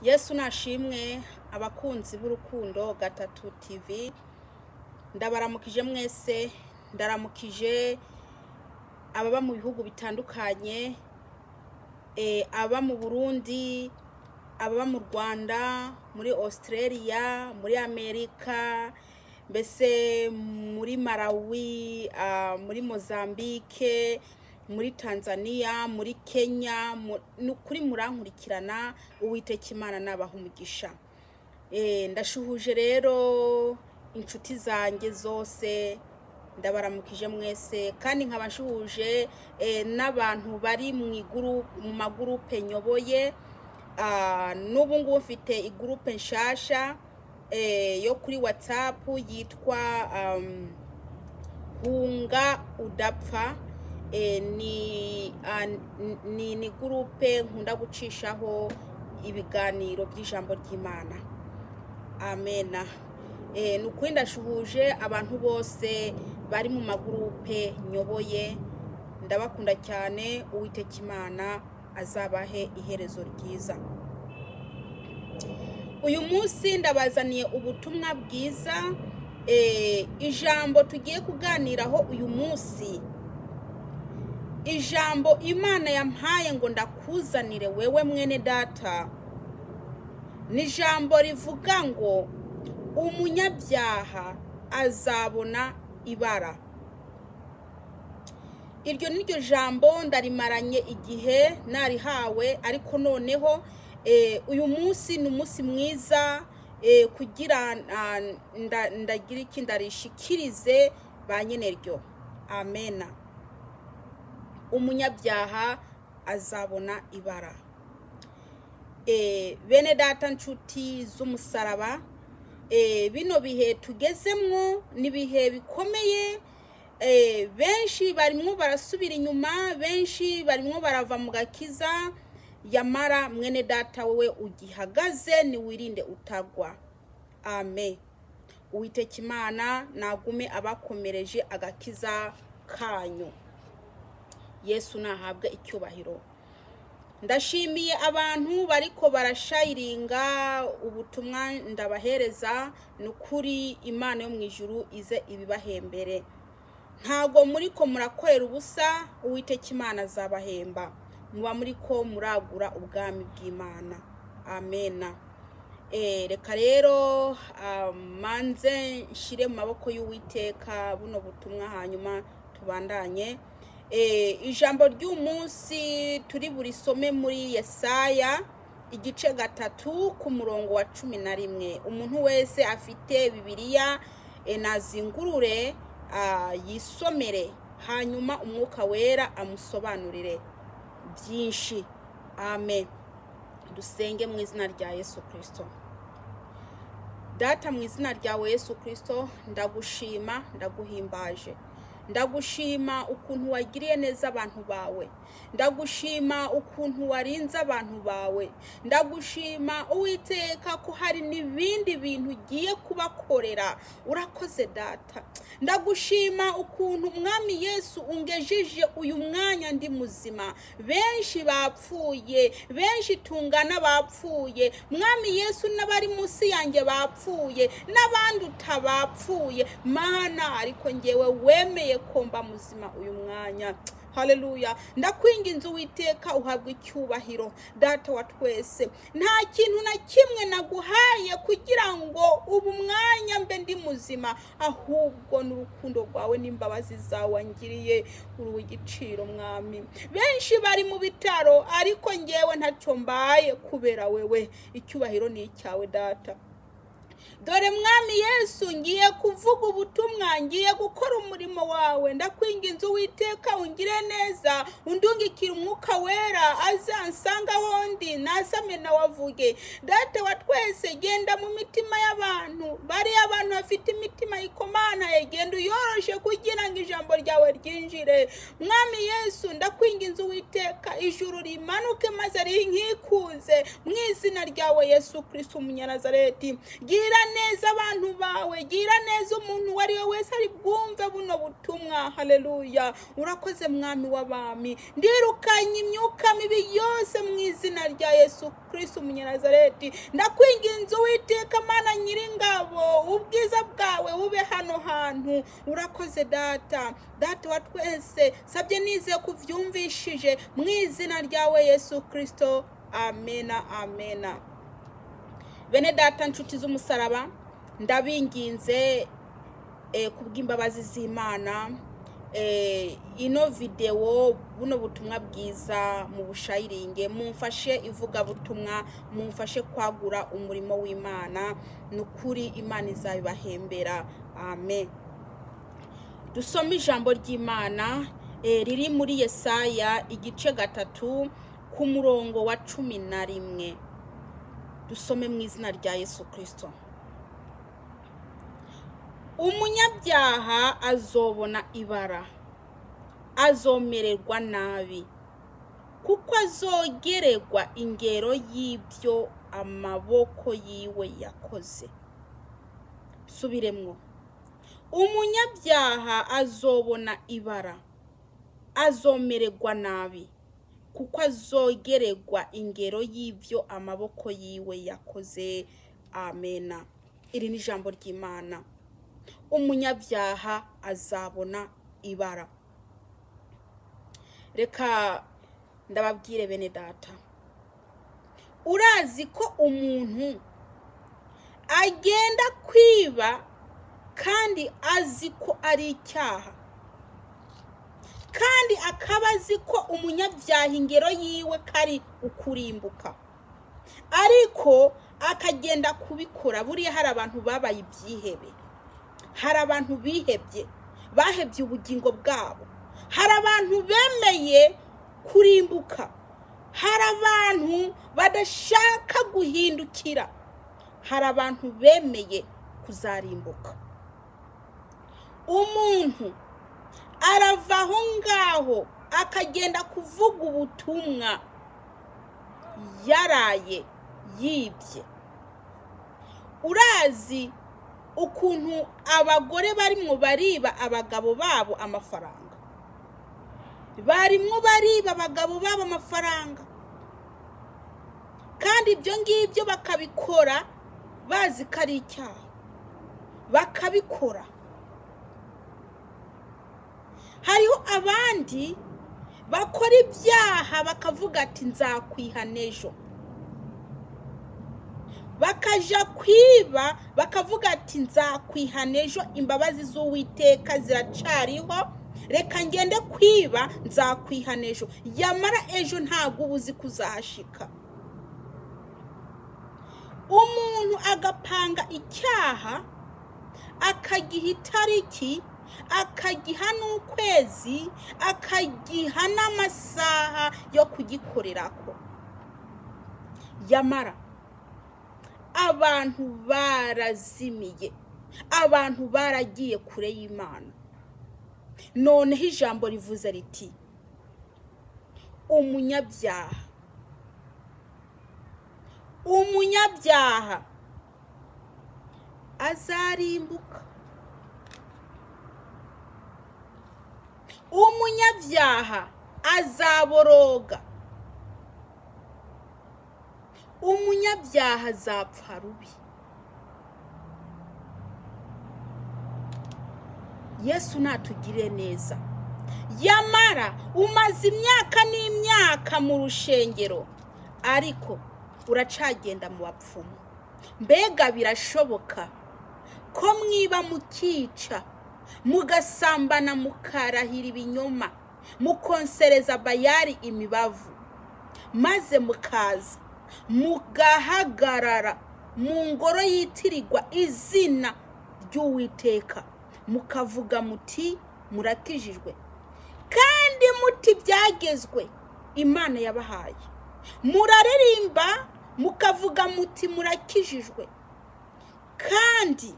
Yesu nashimwe abakunzi b'urukundo gatatu TV ndabaramukije mwese ndaramukije ababa mu bihugu bitandukanye aba mu Burundi ababa mu Rwanda muri Australia muri Amerika mbese muri Malawi muri Mozambique muri Tanzania muri Kenya kuri murankurikirana Uwiteka Imana nabaha umugisha ndashuhuje rero inshuti zanjye zose ndabaramukije mwese kandi nkabashuhuje n'abantu bari mu magurupe nyoboye n'ubu ngubu mfite igrupe nshasha yo kuri WhatsApp yitwa hunga udapfa ni gurupe nkunda gucishaho ibiganiro by'ijambo ry'Imana. Amena. Nukuri ndashuhuje abantu bose bari mu magurupe nyoboye ndabakunda cyane. Uwiteka Imana azabahe iherezo ryiza. Uyu munsi ndabazaniye ubutumwa bwiza. Ijambo tugiye kuganiraho uyu munsi, ijambo Imana yampaye ngo ndakuzanire wewe mwene data, ni ijambo rivuga ngo umunyabyaha azabona ibara. Iryo niryo jambo ndarimaranye igihe narihawe, ariko noneho uyu munsi ni umunsi mwiza kugira ndagira iki ndarishikirize ba nyeneryo. Amena. Umunyabyaha azabona ibara. Bene data nshuti z'umusaraba, bino bihe tugezemwo ni bihe bikomeye. Benshi barimo barasubira inyuma, benshi barimo barava mu gakiza. Yamara mwene data wewe ugihagaze ni wirinde utagwa. Amen. Uwiteka Imana nagume abakomereje agakiza kanyu. Yesu nahabwe icyubahiro. Ndashimiye abantu bariko barashayiringa ubutumwa ndabahereza, nukuri Imana yo mu ijuru ize ibibahembere. Ntago muriko murakorera ubusa, Uwiteka Imana azabahemba. Muba muriko muragura ubwami bw'Imana. Amena. Reka rero manze nshire mu maboko y'Uwiteka buno butumwa hanyuma tubandanye. Ijambo ry'umunsi turi burisome muri Yesaya igice 3 ku murongo wa 11. Umuntu wese afite Bibiliya nazingurure yisomere, hanyuma umwuka wera amusobanurire byinshi. Amen. Dusenge mu izina rya Yesu Kristo. Data, mu izina ryawe Yesu Kristo ndagushima ndaguhimbaje. Ndagushima ukuntu wagiriye neza abantu bawe. Ndagushima ukuntu warinze abantu bawe. Ndagushima Uwiteka ko hari n'ibindi bintu ugiye kubakorera. Urakoze data. Ndagushima ukuntu Mwami Yesu ungejeje uyu mwanya ndi muzima. Benshi bapfuye, benshi tungana bapfuye. Mwami Yesu n'abari munsi yanjye bapfuye, n'abandi utabapfuye. Mana, ariko ngewe wemeye komba muzima uyu mwanya. Haleluya. Ndakwinginze Uwiteka uhabwe icyubahiro. Data wa twese, nta kintu na kimwe naguhaye kugira ngo ubu mwanya mbe ndi muzima, ahubwo n'urukundo rwawe n'imbabazi zawe wangiriye. Uri igiciro Mwami. Benshi bari mu bitaro, ariko ngewe ntacyo mbaye kubera wewe. Icyubahiro ni icyawe data. Dore Mwami Yesu, ngiye kuvuga ubutumwa, ngiye gukora umurimo wawe. Ndakwinginze Uwiteka ungire neza, undungikire umwuka wera azansanga hondi nasame na wavuge. Data wa twese, genda mu mitima y'abantu, bari abantu bafite imitima ikomana, genda uyoroshe kugira ngo ijambo ryawe ryinjire. Mwami Yesu, ndakwinginze Uwiteka ijuru rimanuke maze rinkikuze mu izina ryawe Yesu Kristo umunyanazareti. Gira neza abantu bawe, gira neza umuntu wari we wese ari bwumve buno butumwa. Haleluya. Urakoze Mwami w'abami. Ndirukanye imyuka mibi yose mu izina rya Yesu Yesu Kristo umunyanazareti, ndakwinginze Uwiteka Mana nyiringabo, ubwiza bwawe bube hano hantu. Urakoze data wa twese, sabye nize kuvyumvishije mu izina ryawe Yesu Kristo, amena amena. Bene data nshuti z'umusaraba, ndabinginze kubw'imbabazi z'Imana, ino video buno butumwa bwiza mu bushayiringe, mumfashe ivuga butumwa, mumfashe kwagura umurimo w'Imana, nukuri Imana izabibahembera. Amen. Dusome ijambo ry'Imana riri muri Yesaya igice 3 ku murongo wa 11. Dusome mu izina rya Yesu Kristo. Umunyabyaha azobona ibara, azomererwa nabi, kuko azogererwa ingero y'ibyo amaboko yiwe yakoze. Subiremwo. Umunyabyaha azobona ibara, azomererwa nabi, kuko azogererwa ingero y'ibyo amaboko yiwe yakoze. Amena. Iri ni ijambo ry'Imana. Umunyabyaha azabona ibara. Reka ndababwire bene data, urazi ko umuntu agenda kwiba kandi azi ko ari icyaha, kandi akaba azi ko umunyabyaha ingero yiwe kari ukurimbuka, ariko akagenda kubikora. Buriya hari abantu babaye ibyihebe, hari abantu bihebye, bahebye ubugingo bwabo, hari abantu bemeye kurimbuka, hari abantu badashaka guhindukira, hari abantu bemeye kuzarimbuka. Umuntu arava aho ngaho akagenda kuvuga ubutumwa yaraye yibye. Urazi ukuntu abagore barimwo bariba abagabo babo amafaranga, barimwo bariba abagabo babo amafaranga, kandi ibyo ngibyo bakabikora bazi ko ari icyaha, bakabikora. Hariho abandi bakora ibyaha bakavuga ati nzakwihana ejo, bakaja kwiba bakavuga ati nzakwihana ejo, imbabazi z'Uwiteka ziracariho, reka ngende kwiba nzakwihana ejo. Yamara ejo ntabwo ubuzi kuzahashika. Umuntu agapanga icyaha, akagiha itariki, akagiha n'ukwezi, akagiha n'amasaha yo kugikorerako. Yamara abantu barazimiye, abantu baragiye kure y'Imana. Noneho ijambo rivuze riti umunyabyaha azarimbuka, umunyabyaha azaboroga, umunyabyaha azapfa rubi. Yesu natugire neza. Yamara umaze imyaka n'imyaka mu rushengero, ariko uracagenda mu bapfumu. Mbega birashoboka ko mwiba mukica, mugasambana, mukarahira ibinyoma, mukonsereza Bayali imibavu, maze mukaza mugahagarara mu ngoro yitirirwa izina ry'Uwiteka, mukavuga muti murakijijwe, kandi muti byagezwe Imana yabahaye. Muraririmba mukavuga muti murakijijwe, kandi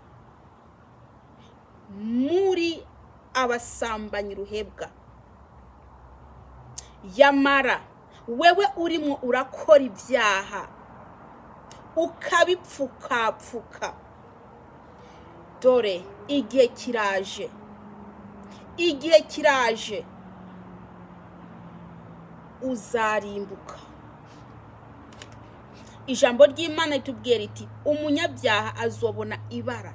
muri abasambanyi ruhebwa. Yamara wewe urimo urakora ibyaha, ukabipfukapfuka, dore igihe kiraje, igihe kiraje, uzarimbuka. ijambo ry'Imana ritubwira riti umunyabyaha azobona ibara,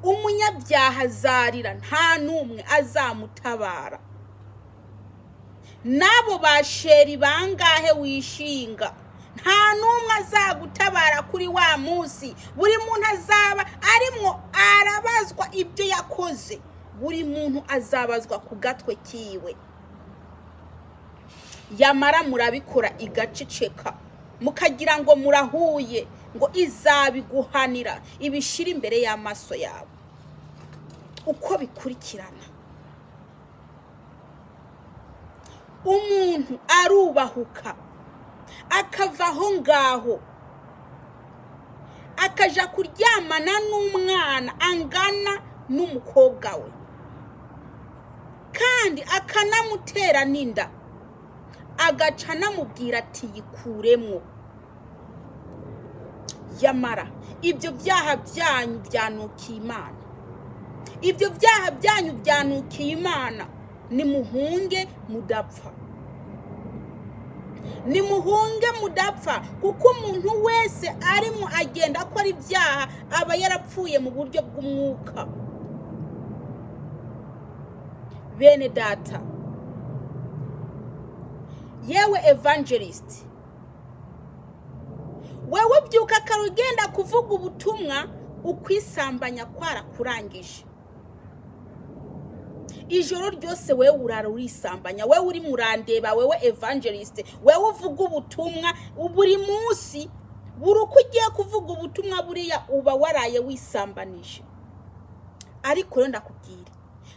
umunyabyaha azarira nta n'umwe azamutabara. Nabo basheri bangahe wishinga, nta n'umwe azagutabara kuri wa munsi. Buri muntu azaba arimwo arabazwa ibyo yakoze, buri muntu azabazwa ku gatwe kiwe. Yamara murabikora igaceceka, mukagira ngo murahuye, ngo izabiguhanira ibishira imbere y'amaso yabo. Uko bikurikirana, umuntu arubahuka akavaho ngaho akaja kuryamana n'umwana angana n'umukobwa we, kandi akanamutera n'inda, agaca anamubwira ati yikuremwo. Yamara ibyo byaha byanyu byanukiye Imana, ibyo byaha byanyu byanukiye Imana. Nimuhunge mudapfa, nimuhunge mudapfa, kuko umuntu wese arimo agenda akora ibyaha aba yarapfuye mu buryo bw'umwuka. Bene data, yewe evangelist, wewe byuka karugenda kuvuga ubutumwa, ukwisambanya kwara kurangije. Ijoro ryose wewe urara urisambanya, wewe uri murandeba, wewe evangelist, wewe uvuga ubutumwa buri munsi, buri uko ugiye kuvuga ubutumwa buriya uba waraye wisambanije. Ariko rero ndakubwira,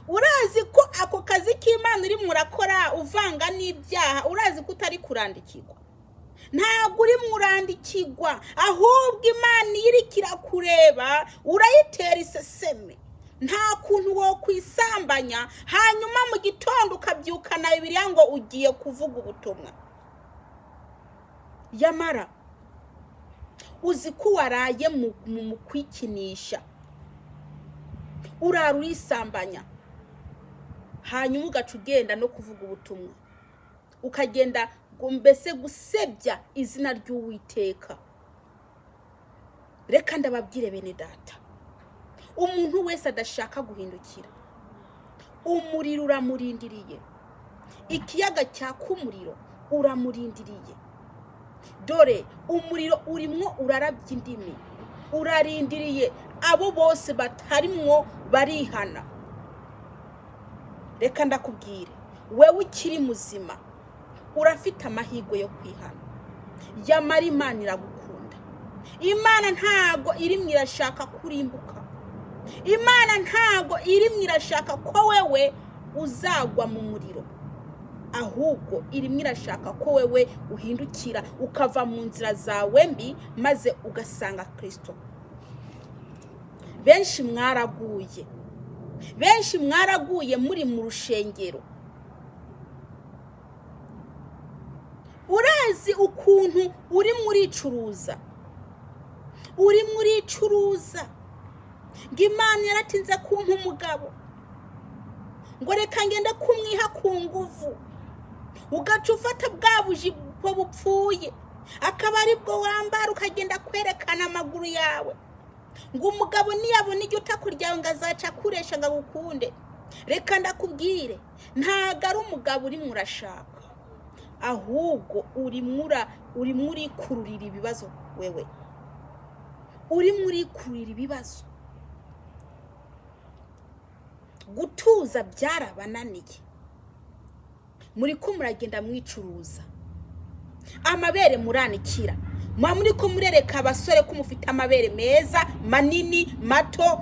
urazi ko ako kazi k'Imana uri murakora uvanga n'ibyaha, urazi ko utari kurandikirwa. Ntabwo uri murandikirwa, ahubwo Imana irikira kureba, urayitera iseseme. Nta kuntu wo kwisambanya hanyuma mu gitondo ukabyukana Bibiliya ngo ugiye kuvuga ubutumwa. Yamara uzi ko waraye mu kwikinisha, urara urisambanya, hanyuma ugaca ugenda no kuvuga ubutumwa, ukagenda mbese gusebya izina ry'Uwiteka. Reka ndababwire bene data, umuntu wese adashaka guhindukira, umuriro uramurindiriye, ikiyaga cyaka umuriro uramurindiriye. Dore umuriro urimwo urarabya indimi, urarindiriye abo bose batarimwo barihana. Reka ndakubwire, wewe ukiri muzima urafite amahirwe yo kwihana. Yamara Imana iragukunda. Imana ntago irimwo irashaka kurimbuka, Imana ntago irimwo irashaka ko wewe uzagwa mu muriro, ahubwo irimwo irashaka ko wewe uhindukira ukava mu nzira zawe mbi, maze ugasanga Kristo. Benshi mwaraguye muri mu rushengero. Urazi ukuntu uri muri curuza, ngo Imana yaratinze kumpa umugabo, ngo reka ngende kumwiha ku nguvu, ugaca ufata bwa bujipo bupfuye, akaba aribwo wambara ukagenda kwerekana amaguru yawe, ngo umugabo niyabona iryo tako ryawe ngo azaca akuresha ngo agukunde. Reka ndakubwire, ntago ari umugabo uri murashaka, ahubwo uri kurikururira ibibazo. Wewe uri kurikururira ibibazo. Gutuza byarabananiye, muri ko muragenda mwicuruza, amabere muranikira, muri ko murereka abasore ko mufite amabere meza manini mato.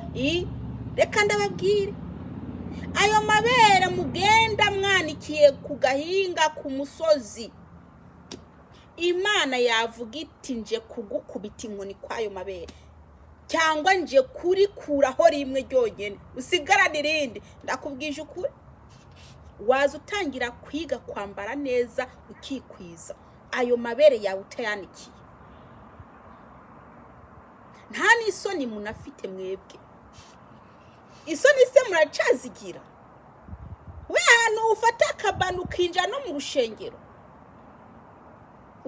Reka ndababwire, ayo mabere mugenda mwanikiye ku gahinga ku musozi, Imana yavuga iti nje kugukubita inkoni kwayo mabere, cyangwa nje kurikuraho rimwe ryonyene usigarane irindi. Ndakubwije ukuri, waza utangira kwiga kwambara neza ukikwiza, ayo mabere yawe utayanikiye. Nta n'isoni munafite mwebwe, isoni se muracazigira? We hano ufata akabanu kinja no mu rushengero,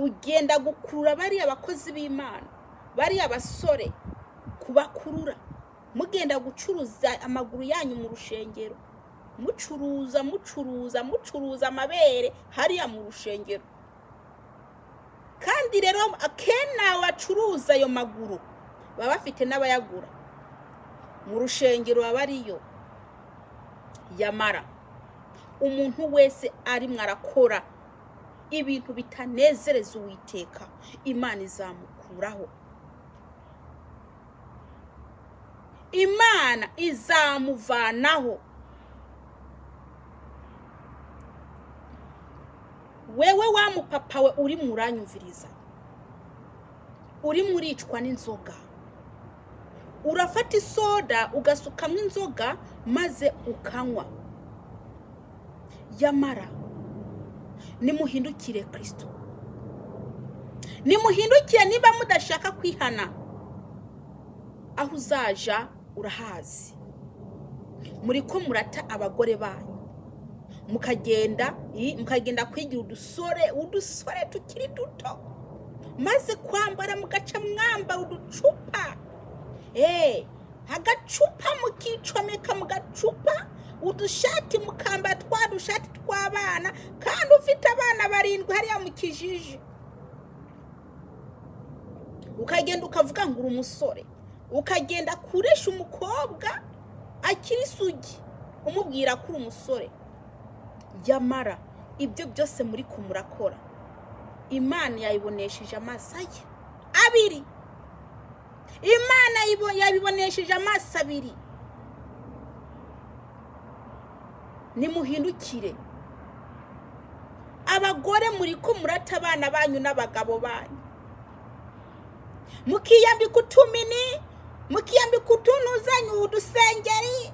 ugenda gukurura bariya abakozi b'Imana, bariya abasore, kubakurura mugenda gucuruza amaguru yanyu mu rushengero, mucuruza amabere hariya mu rushengero. Kandi rero akena wacuruza ayo maguru baba bafite n'abayagura mu rushengero abariyo. Yamara umuntu wese ari mwarakora ibintu bitanezereza Uwiteka, Imana izamukuraho, Imana izamuvanaho. Wewe wa mupapa we uri muranyumviriza, uri muricwa n'inzoga, urafata isoda ugasukamo inzoga maze ukanywa. Yamara nimuhindukire Kristo, nimuhindukire. Niba mudashaka kwihana, aho uzaja urahazi. Muri ko murata abagore banyu, mukagenda kwigira udusore tukiri duto, maze kwambara mugaca mwamba uducupa, agacupa mukicomeka mu gacupa, udushati mukamba dushati tw'abana, kandi ufite abana 7 hariya mu kijiji. Ukagenda ukavuga ngo uri umusore, ukagenda kuresha umukobwa akiri sugi umubwira ko uri umusore. Yamara ibyo byose muri ko murakora, Imana yayibonesheje amaso ye abiri. Imana yabibonesheje amaso abiri. Nimuhindukire. Abagore muri ko murata abana banyu n'abagabo banyu, mukiyambika utumini, mukiyambika utunuzanyu udusengeri,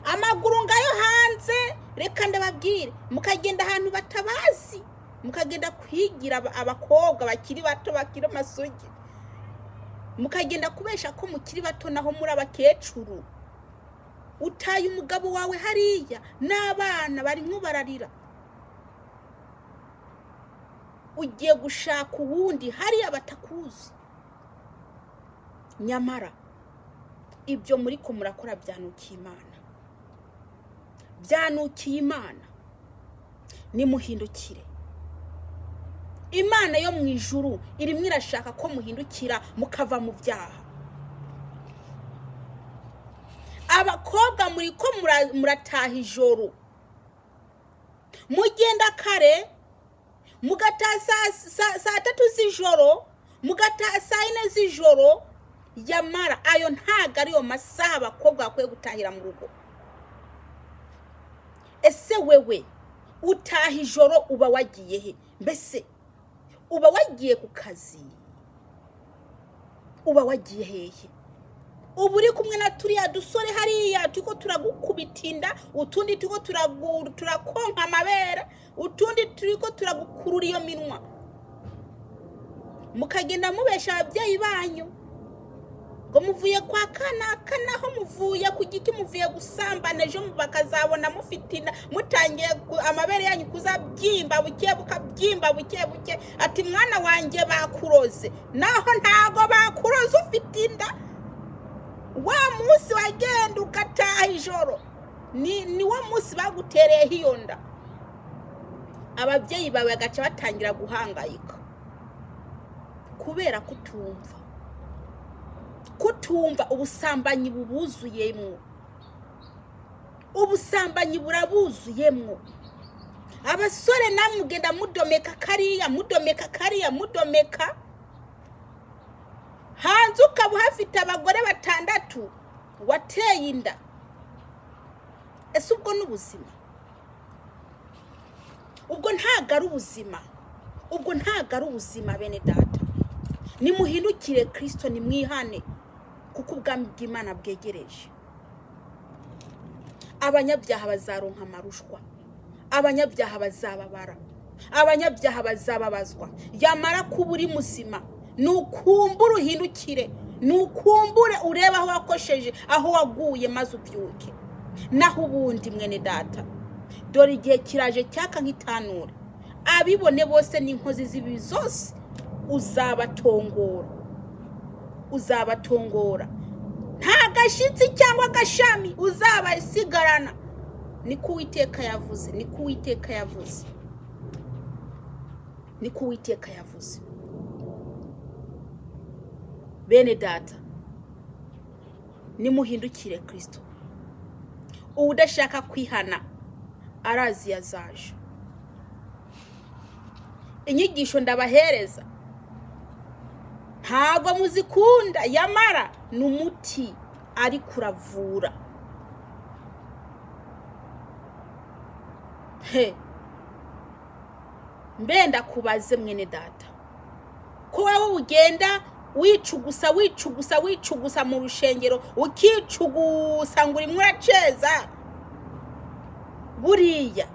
amaguru ngayo hanze. Reka ndababwire, mukagenda ahantu batabazi, mukagenda kwigira abakobwa bakiri bato, bakiri amasugi, mukagenda kubesha ko mukiri bato naho muri abakecuru. Utaye umugabo wawe hariya n'abana barimo bararira, ugiye gushaka uwundi hariya batakuzi. Nyamara ibyo muri ko murakora byanukiye Imana, byanukiye Imana. Nimuhindukire. Imana yo mu ijuru irimo irashaka ko muhindukira mukava mu byaha. Abakobwa muri ko murataha ijoro, mugenda kare, mugataha saa 3 z'ijoro, mugataha saa 4 z'ijoro. Yamara ayo ntago ariyo masaha abakobwa bakwiye gutahira mu rugo. Ese wewe utaha ijoro uba wagiye he? Mbese uba wagiye ku kazi? Uba wagiye hehe? Ubu uri kumwe na turiya dusore hariya tuko turagukubitinda, utundi tuko turakonka amabere, utundi turiko turagukurura iyo minwa, mukagenda mubesha ababyeyi banyu ngo muvuye kwa kana ho muvuye ku giti, muvuye gusambana, ejo bakazabona mufitina, mutangiye amabere yanyu kuzabyimba buke, ati mwana wanjye bakuroze. Naho ntago bakuroze ufite inda. Wa munsi wagenda ukataha ijoro, ni wa munsi bagutereye hiyo nda. Ababyeyi bawe bagaca batangira guhangayika kubera kutumva ubusambanyi bubuzuyemwo, ubusambanyi burabuzuyemwo. Abasore namwe mugenda mudomeka kariya, hanze ukaba hafite abagore 6 wateye inda. Ese ubwo n'ubuzima? Ubwo ntago ari ubuzima, bene data. Nimuhindukire Kristo, nimwihane, kuko ubwami bw'Imana bwegereje. Abanyabyaha bazaronka amarushwa, abanyabyaha bazababara, abanyabyaha bazababazwa. Yamara kuba uri muzima, nukumbura uhindukire, nukumbure ureba aho wakosheje, aho waguye, maze ubyuke. Naho ubundi mwene data, dore igihe kiraje cyaka nk'itanura, abibone bose n'inkozi z'ibibi zose uzabatongora nta gashitsi cyangwa agashami uzabasigarana. Niko Uwiteka yavuze, niko Uwiteka yavuze, niko Uwiteka yavuze. Bene data, nimuhindukire Kristo. Udashaka kwihana arazi yazaje. Inyigisho ndabahereza ntago muzikunda, yamara n'umuti ari kuravura. Mbenda kubaze mwene data, ko wowe ugenda wicugusa mu rushengero, ukicugusa ngo urimo uraceza, buriya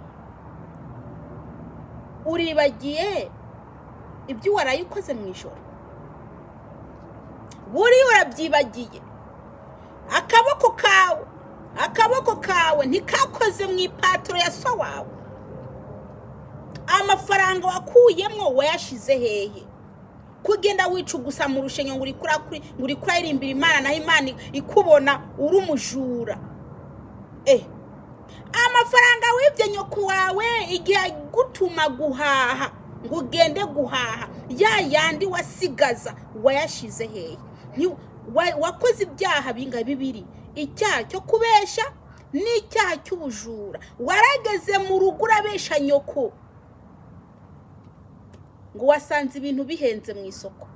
uribagiye ibyo warayikoze mu ijoro. Buriya urabyibagiye. Akaboko kawe ntikakoze mu ipaturo ya so wawe. Amafaranga wakuyemo wayashize hehe? Kugenda wicugusa mu rushengero ngo uri kuririmbira Imana, naho Imana ikubona uri umujura. Amafaranga wibye nyoko wawe igihe gutuma guhaha, ngo ugende guhaha, yandi wasigaza wayashize hehe? Wakoze ibyaha binga bibiri, icyaha cyo kubesha n'icyaha cy'ubujura. Warageze mu rugo urabesha nyoko ngo wasanze ibintu bihenze mu isoko,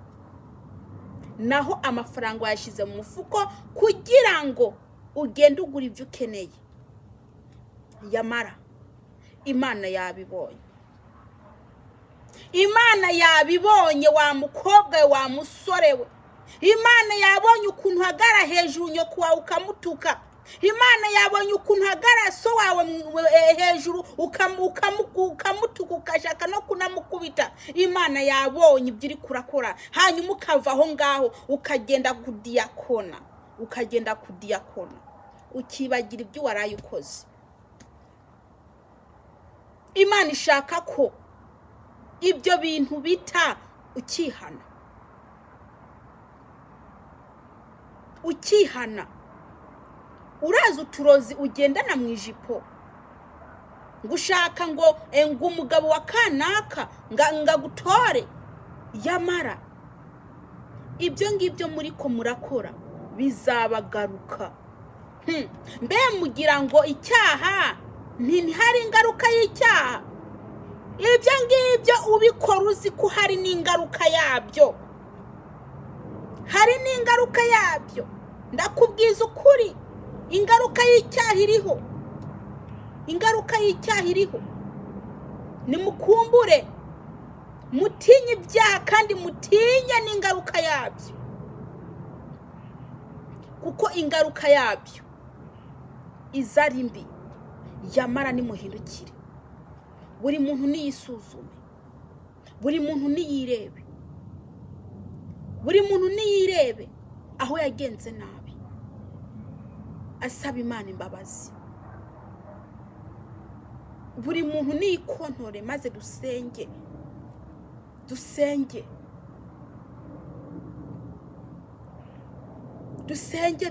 naho amafaranga wayashize mu mufuko kugira ngo ugende ugura ibyo ukeneye. Yamara Imana yabibonye. Imana yabibonye, wa mukobwa wa musore we. Imana yabonye ukuntu hagara hejuru nyoko wawe ukamutuka. Imana yabonye ukuntu hagara so wawe hejuru ukamutuka, ukashaka no kunamukubita. Imana yabonye ibyo uri kurakora, hanyuma ukava aho ngaho ukagenda kudiyakona, ukibagira ibyo warayukoze. Imana ishaka ko ibyo bintu bita ukihana. Uraza uturozi ugendana mu ijipo, ngushaka ngo umugabo wa kanaka ngagutore. Yamara ibyo ngibyo muri ko murakora bizabagaruka. Mbe mugira ngo icyaha ntihari ingaruka y'icyaha? Ibyo ngibyo ubikora uzi ko hari n'ingaruka yabyo, hari n'ingaruka yabyo. Ndakubwiza ukuri, ingaruka y'icyaha iriho. Nimukumbure, mutinye ibyaha kandi mutinye n'ingaruka yabyo, kuko ingaruka yabyo izari mbi. Yamara nimuhindukire. Buri muntu niyisuzume, buri muntu niyirebe aho yagenze nabi, asaba Imana imbabazi. Buri muntu niyikontore, maze dusenge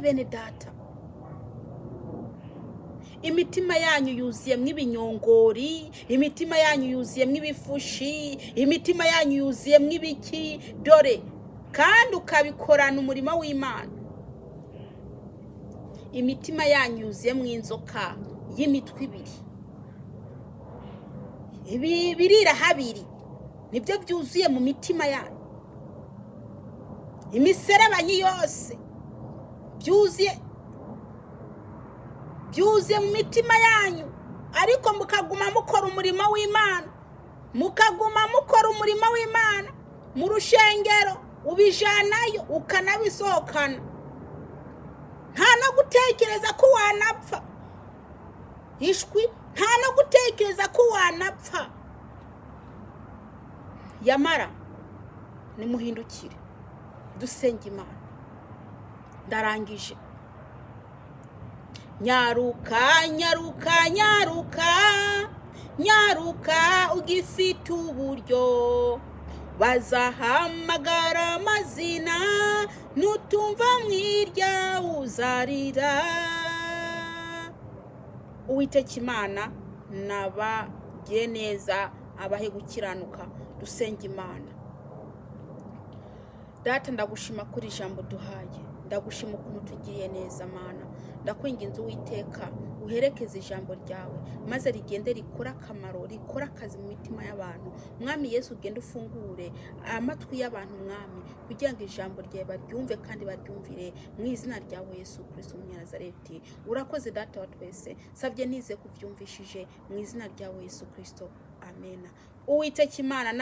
bene data. Imitima yanyu yuzuyemo ibinyongori, imitima yanyu yuzuyemo ibifushi, imitima yanyu yuzuyemo ibiki. Dore kandi ukabikorana umurimo w'Imana. Imitima yanyu yuzuyemo inzoka y'imitwe ibiri, birira habiri, nibyo byuzuye mu mitima yanyu. Imiserebanyi yose byuzuye mu mitima yanyu, ariko mukaguma mukora umurimo w'Imana, mu rushengero ubijanayo ukanabisohokana, nta no gutekereza ko wanapfa. Nta no gutekereza ko wanapfa. Yamara nimuhindukire, dusenge Imana. Ndarangije. Nyaruka nyaruka ugifite uburyo bazahamagara amazina nutumva mwirya uzarira. Uwiteka Imana nabagire neza, abahe gukiranuka. Dusenga Imana. Data, ndagushima kuri ijambo duhaye, ndagushima ukuntu tugiriye neza Mana. Ndakwinginze Uwiteka uherekeze ijambo ryawe maze rigende rikora akamaro, rikora akazi mu mitima y'abantu. Mwami Yesu, ugende ufungure amatwi y'abantu Mwami, kugira ngo ijambo ryawe baryumve kandi baryumvire mu izina ryawe Yesu Kristo Umunyanazareti. Urakoze Data wa twese, savye nize kuvyumvishije mu izina ryawe Yesu Kristo. Amen. Uwiteka Imana